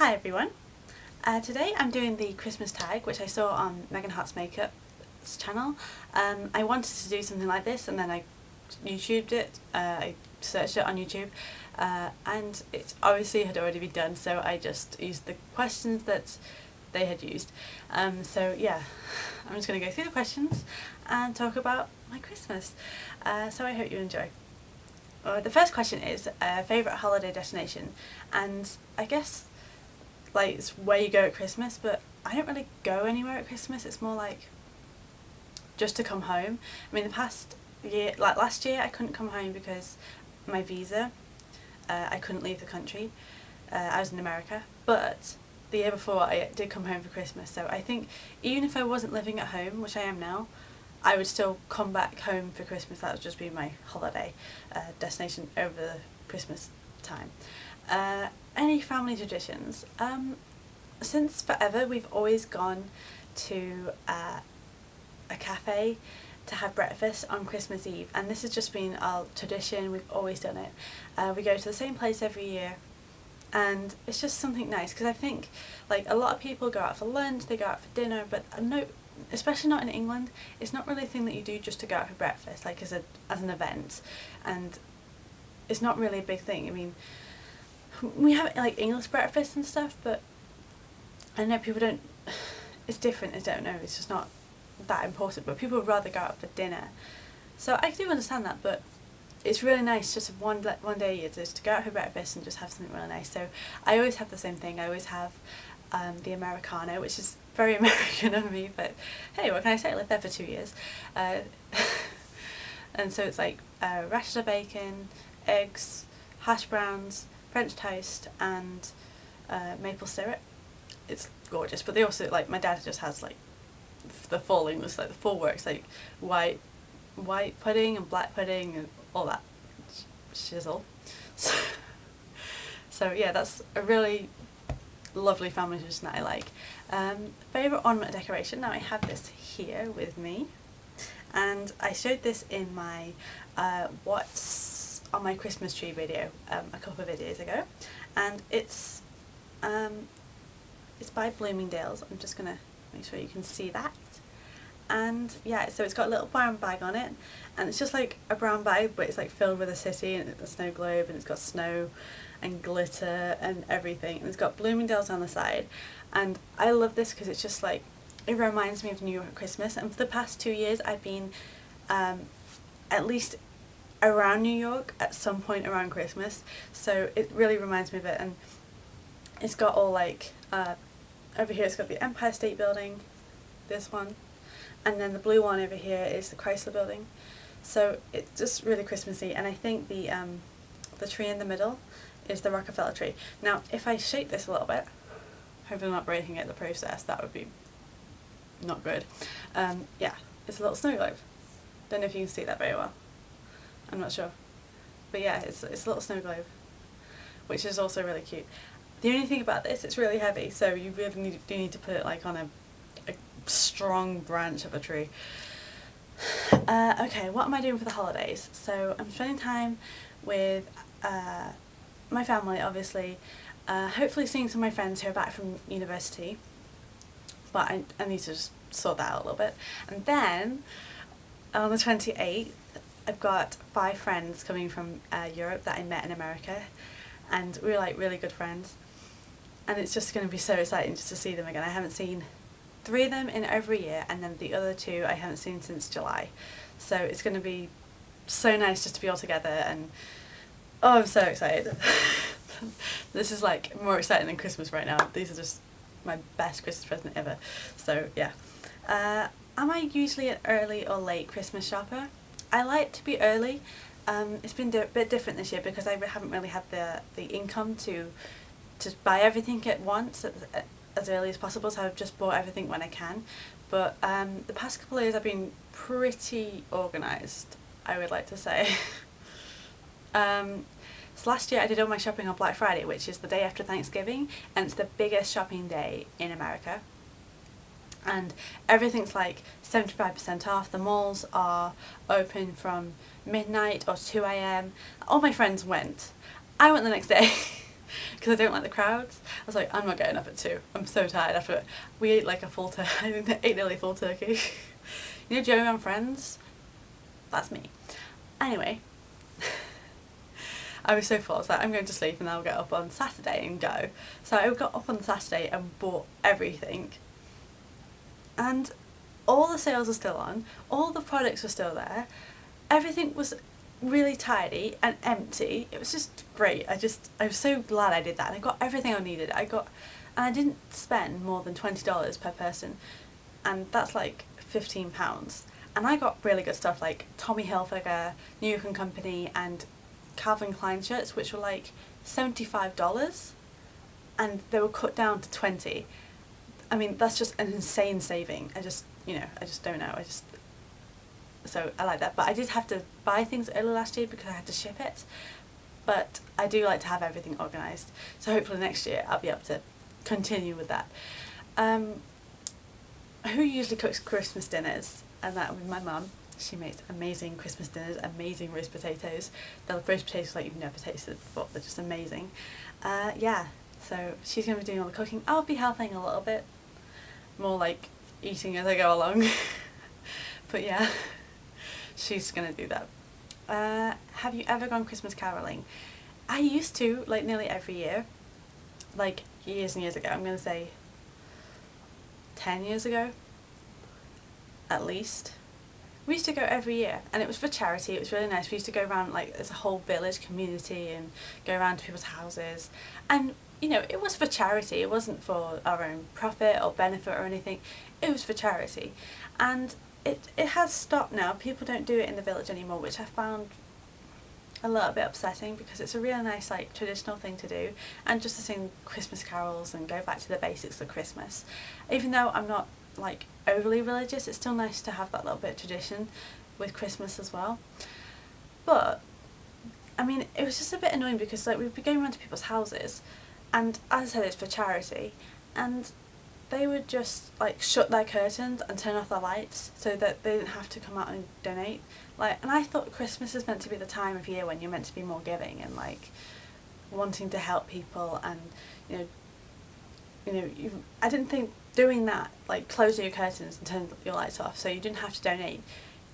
Hi everyone. Today I'm doing the Christmas tag, which I saw on Megan Hart's Makeup's channel. I wanted to do something like this and then I YouTubed it, I searched it on YouTube, and it obviously had already been done, so I just used the questions that they had used. So yeah, I'm just going to go through the questions and talk about my Christmas. So I hope you enjoy. The first question is favourite holiday destination, and I guess like it's where you go at Christmas, but I don't really go anywhere at Christmas. It's more like just to come home. I mean, the past year, like last year, I couldn't come home because my visa, I couldn't leave the country. I was in America, but the year before I did come home for Christmas, so I think even if I wasn't living at home, which I am now, I would still come back home for Christmas. That would just be my holiday destination over the Christmas time. Any family traditions? Since forever we've always gone to a cafe to have breakfast on Christmas Eve, and this has just been our tradition. We've always done it. We go to the same place every year, and it's just something nice, because I think like a lot of people go out for lunch, they go out for dinner, but no, especially not in England, it's not really a thing that you do just to go out for breakfast, like as an event, and it's not really a big thing. I mean, we have like English breakfast and stuff, but I know people don't, it's different, I don't know, it's just not that important, but people would rather go out for dinner. So I do understand that, but it's really nice just one day a year just to go out for breakfast and just have something really nice. So I always have the same thing. I always have the Americano, which is very American of me, but hey, what can I say? I lived there for 2 years. And so it's like rashers of bacon, eggs, hash browns, French toast, and maple syrup. It's gorgeous, but they also, like, my dad just has like the full English, like the full works, like white pudding and black pudding and all that shizzle. So yeah, that's a really lovely family tradition that I like. Favourite ornament decoration? Now I have this here with me, and I showed this in my what's on my Christmas tree video a couple of videos ago, and it's by Bloomingdale's. I'm just gonna make sure you can see that. And yeah, so it's got a little brown bag on it, and it's just like a brown bag, but it's like filled with a city and a snow globe, and it's got snow and glitter and everything, and it's got Bloomingdale's on the side. And I love this because it's just like, it reminds me of New York at Christmas, and for the past 2 years I've been at least around New York at some point around Christmas, so it really reminds me of it. And it's got all like over here it's got the Empire State Building, this one, and then the blue one over here is the Chrysler Building. So it's just really Christmassy, and I think the tree in the middle is the Rockefeller tree. Now if I shake this a little bit, hopefully I'm not breaking it in the process, that would be not good. Yeah, it's a little snow globe. Don't know if you can see that very well, I'm not sure, but yeah, it's a little snow globe, which is also really cute. The only thing about this, it's really heavy, so you really do need to put it like on a strong branch of a tree. Okay, what am I doing for the holidays? So I'm spending time with my family, obviously, hopefully seeing some of my friends who are back from university, but I need to just sort that out a little bit. And then on the 28th I've got 5 friends coming from Europe that I met in America, and we're like really good friends, and it's just going to be so exciting just to see them again. I haven't seen 3 of them in over a year, and then the other 2 I haven't seen since July, so it's going to be so nice just to be all together, and oh, I'm so excited. This is like more exciting than Christmas right now. These are just my best Christmas present ever. So yeah. Am I usually an early or late Christmas shopper? I like to be early. It's been a bit different this year because I haven't really had the income to buy everything at once as early as possible, so I've just bought everything when I can. But the past couple of years I've been pretty organised, I would like to say. So last year I did all my shopping on Black Friday, which is the day after Thanksgiving, and it's the biggest shopping day in America. And everything's like 75% off. The malls are open from midnight or 2 AM. All my friends went. I went the next day because I don't like the crowds. was like, I'm not getting up at 2. I'm so tired after it. We ate like a full turkey. I think they ate nearly full turkey. You know Joey and Friends? That's me. Anyway, I was so full. I was like, I'm going to sleep and I'll get up on Saturday and go. So I got up on Saturday and bought everything. And all the sales were still on. All the products were still there. Everything was really tidy and empty. It was just great. I was so glad I did that. And I got everything I needed. And I didn't spend more than $20 per person. And that's like £15. And I got really good stuff like Tommy Hilfiger, New York and Company, and Calvin Klein shirts, which were like $75, and they were cut down to 20. I mean, that's just an insane saving. I just don't know. So I like that. But I did have to buy things early last year because I had to ship it. But I do like to have everything organised. So hopefully next year I'll be able to continue with that. Who usually cooks Christmas dinners? And that would be my mum. She makes amazing Christmas dinners, amazing roast potatoes. They're roast potatoes like you've never tasted before. They're just amazing. Yeah, so she's going to be doing all the cooking. I'll be helping a little bit. More like eating as I go along. But yeah, she's going to do that. Have you ever gone Christmas caroling? I used to, like nearly every year. Like years and years ago. I'm going to say 10 years ago. At least. We used to go every year, and it was for charity. It was really nice. We used to go around like as a whole village community and go around to people's houses, and you know, it was for charity. It wasn't for our own profit or benefit or anything. It was for charity, and it has stopped now. People don't do it in the village anymore, which I found a little bit upsetting because it's a really nice like traditional thing to do, and just to sing Christmas carols and go back to the basics of Christmas. Even though I'm not like overly religious, it's still nice to have that little bit of tradition with Christmas as well. But I mean, it was just a bit annoying because like we'd be going around to people's houses, and as I said, it's for charity, and they would just like shut their curtains and turn off their lights so that they didn't have to come out and donate. Like, and I thought Christmas is meant to be the time of year when you're meant to be more giving and like wanting to help people, and I didn't think doing that, like closing your curtains and turning your lights off so you didn't have to donate,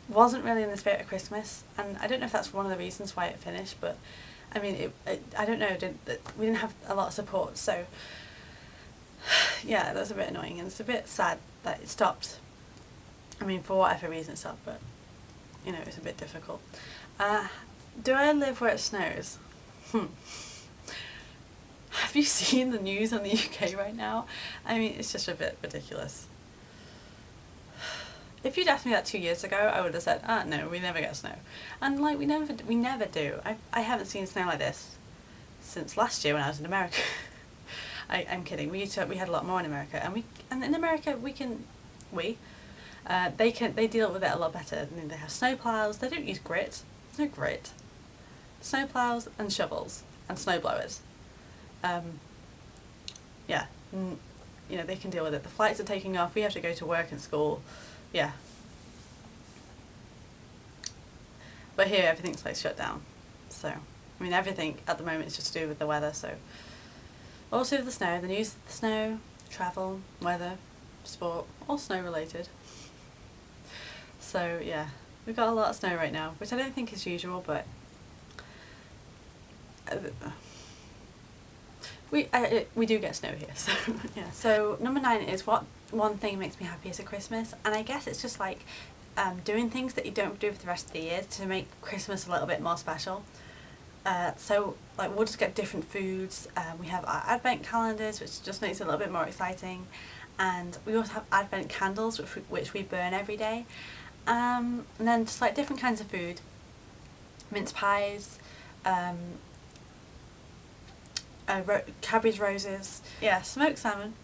wasn't really in the spirit of Christmas. And I don't know if that's one of the reasons why it finished, but I mean, I don't know, we didn't have a lot of support, so yeah, that's a bit annoying, and it's a bit sad that it stopped. I mean, for whatever reason it stopped, but you know, it's a bit difficult. Do I live where it snows? Have you seen the news on the UK right now? I mean, it's just a bit ridiculous. If you'd asked me that 2 years ago, I would have said, no, we never get snow. And like, we never do. I haven't seen snow like this since last year when I was in America. I'm kidding. We had a lot more in America, and in America they deal with it a lot better. I mean, they have snow plows. They don't use grit. There's no grit. Snow plows and shovels and snow blowers. They can deal with it. The flights are taking off. We have to go to work and school. Yeah. But here everything's like shut down. So, I mean, everything at the moment is just to do with the weather. So, also the snow, the news, the snow, travel, weather, sport, all snow related. So yeah, we've got a lot of snow right now, which I don't think is usual, but we do get snow here, so yeah. So number 9 is what one thing makes me happiest at Christmas, and I guess it's just like doing things that you don't do for the rest of the year to make Christmas a little bit more special. So like we'll just get different foods. We have our advent calendars, which just makes it a little bit more exciting, and we also have advent candles, which we burn every day. And then just like different kinds of food, mince pies, Cadbury's roses, yeah, smoked salmon,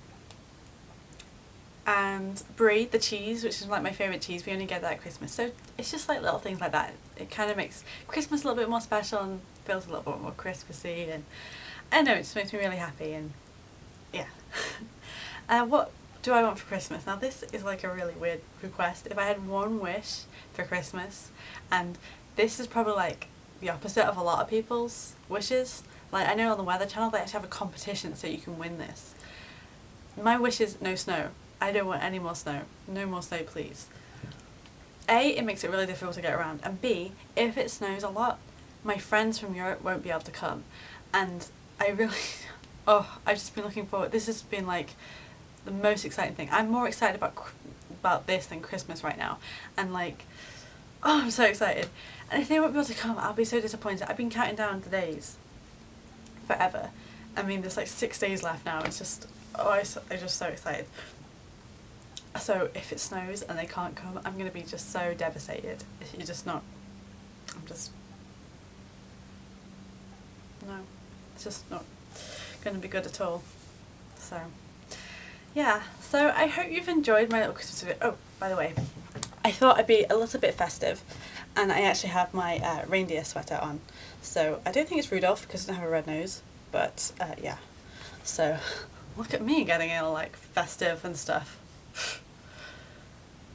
and brie, the cheese, which is like my favourite cheese. We only get that at Christmas, so it's just like little things like that. It kind of makes Christmas a little bit more special and feels a little bit more Christmassy, and I don't know, it just makes me really happy. And yeah. What do I want for Christmas? Now this is like a really weird request. If I had one wish for Christmas, and this is probably like the opposite of a lot of people's wishes, Like, I know on the Weather Channel they actually have a competition so you can win this. My wish is no snow. I don't want any more snow. No more snow, please. A, it makes it really difficult to get around, and B, if it snows a lot, my friends from Europe won't be able to come, and I really, oh, I've just been looking forward. This has been like the most exciting thing. I'm more excited about this than Christmas right now, and like, oh, I'm so excited. And if they won't be able to come, I'll be so disappointed. I've been counting down the days forever. I mean, there's like 6 days left now. It's just, oh, I'm just so excited. So if it snows and they can't come, I'm going to be just so devastated. If you're just not, no, it's just not going to be good at all. So, yeah, so I hope you've enjoyed my little Christmas video. Oh, by the way, I thought I'd be a little bit festive, and I actually have my reindeer sweater on. So I don't think it's Rudolph because I don't have a red nose, but yeah. So look at me getting all like festive and stuff.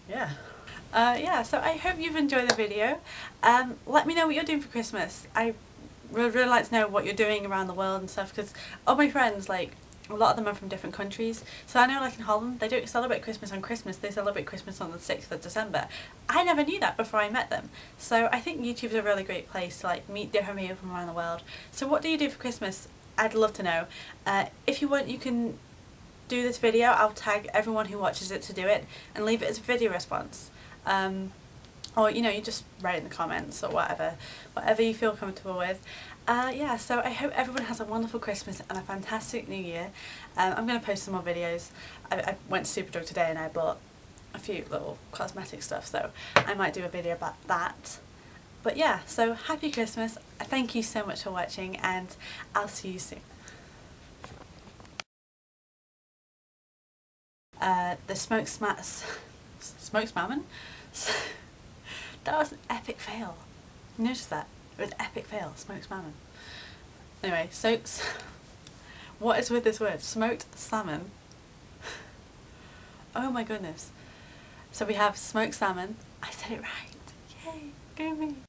Yeah. Yeah, so I hope you've enjoyed the video. Let me know what you're doing for Christmas. I would really like to know what you're doing around the world and stuff, because all my friends, like, a lot of them are from different countries. So I know, like in Holland, they don't celebrate Christmas on Christmas, they celebrate Christmas on the 6th of December. I never knew that before I met them. So I think YouTube's a really great place to like meet different people from around the world. So what do you do for Christmas? I'd love to know. If you want, you can do this video. I'll tag everyone who watches it to do it and leave it as a video response. Or, you know, you just write in the comments or whatever you feel comfortable with. Yeah, so I hope everyone has a wonderful Christmas and a fantastic New Year. I'm going to post some more videos. I went to Superdrug today and I bought a few little cosmetic stuff, so I might do a video about that. But yeah, so happy Christmas. Thank you so much for watching, and I'll see you soon. The smoked salmon? That was an epic fail. You noticed that? It was an epic fail. Smoked salmon. Anyway, so what is with this word? Smoked salmon. Oh my goodness. So we have smoked salmon. I said it right. Yay, go me.